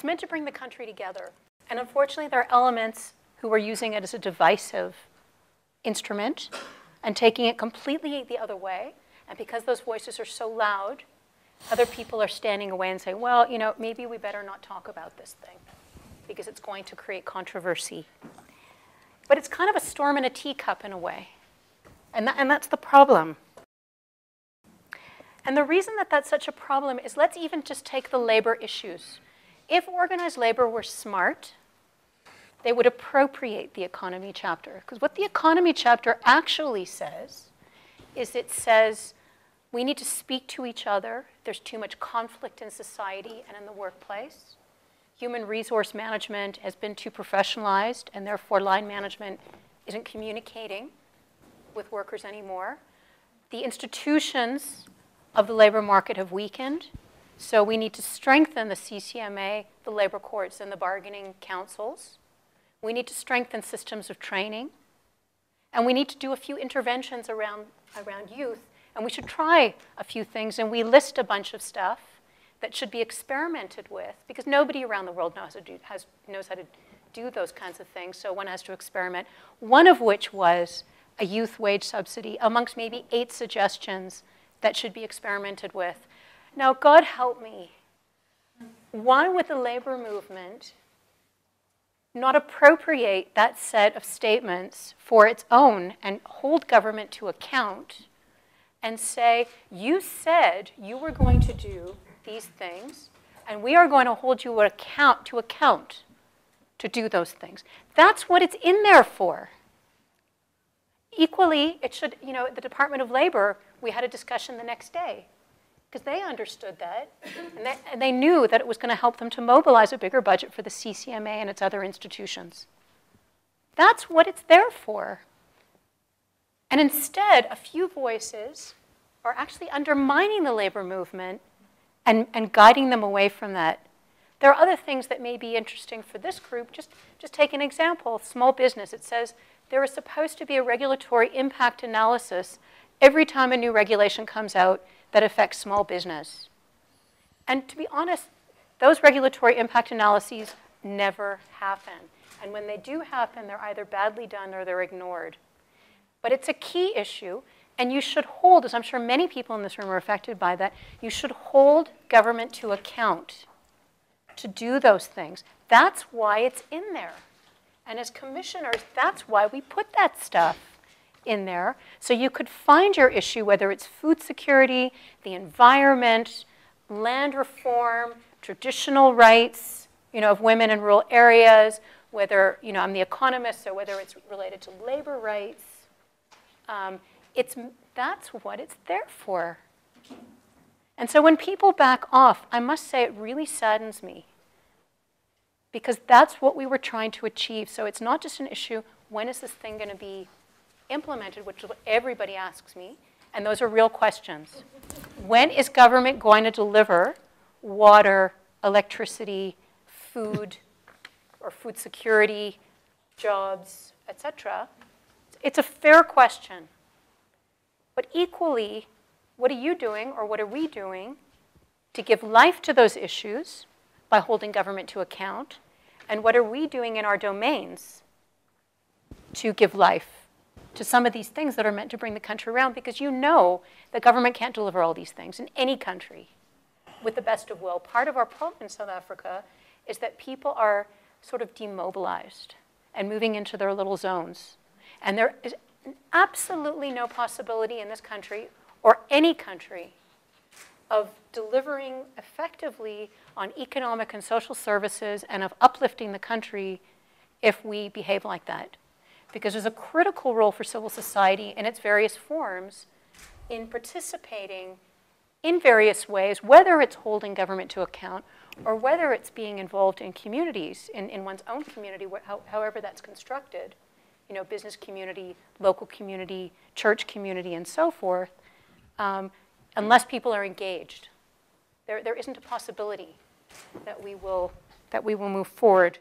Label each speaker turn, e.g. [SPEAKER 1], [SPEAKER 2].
[SPEAKER 1] It's meant to bring the country together. And unfortunately, there are elements who are using it as a divisive instrument and taking it completely the other way. And because those voices are so loud, other people are standing away and saying, well, you know, maybe we better not talk about this thing because it's going to create controversy. But it's kind of a storm in a teacup in a way. And that's the problem. And the reason that that's such a problem is, let's even just take the labor issues. If organized labor were smart, they would appropriate the economy chapter. Because what the economy chapter actually says is, it says we need to speak to each other. There's too much conflict in society and in the workplace. Human resource management has been too professionalized, and therefore line management isn't communicating with workers anymore. The institutions of the labor market have weakened, so we need to strengthen the CCMA, the labor courts, and the bargaining councils. We need to strengthen systems of training, and we need to do a few interventions around youth, and we should try a few things, and we list a bunch of stuff that should be experimented with, because nobody around the world knows how to do those kinds of things, so one has to experiment. One of which was a youth wage subsidy, amongst maybe 8 suggestions that should be experimented with. Now, God help me. Why would the labor movement not appropriate that set of statements for its own and hold government to account and say, you said you were going to do these things, and we are going to hold you to account to do those things. That's what it's in there for. Equally, it should, you know, the Department of Labor, we had a discussion the next day, because they understood that, and they knew that it was going to help them to mobilize a bigger budget for the CCMA and its other institutions. That's what it's there for. And instead, a few voices are actually undermining the labor movement and guiding them away from that. There are other things that may be interesting for this group. Just take an example, small business. It says there is supposed to be a regulatory impact analysis every time a new regulation comes out that affects small business. And to be honest, those regulatory impact analyses never happen. And when they do happen, they're either badly done or they're ignored. But it's a key issue, and you should hold, as I'm sure many people in this room are affected by that, you should hold government to account to do those things. That's why it's in there. And as commissioners, that's why we put that stuff in there. So you could find your issue, whether it's food security, the environment, land reform, traditional rights, you know, of women in rural areas, whether, you know, I'm the economist, so whether it's related to labor rights. That's what it's there for. And so when people back off, I must say it really saddens me, because that's what we were trying to achieve. So it's not just an issue, when is this thing going to be implemented, which is what everybody asks me, and those are real questions. When is government going to deliver water, electricity, food, or food security, jobs, etc.? It's a fair question. But equally, what are you doing, or what are we doing, to give life to those issues by holding government to account? And what are we doing in our domains to give life to some of these things that are meant to bring the country around? Because you know the government can't deliver all these things in any country with the best of will. Part of our problem in South Africa is that people are sort of demobilized and moving into their little zones. And there is absolutely no possibility in this country or any country of delivering effectively on economic and social services and of uplifting the country if we behave like that. Because there's a critical role for civil society in its various forms in participating in various ways, whether it's holding government to account or whether it's being involved in communities, in one's own community, however that's constructed, you know, business community, local community, church community, and so forth, unless people are engaged. There isn't a possibility that we will move forward.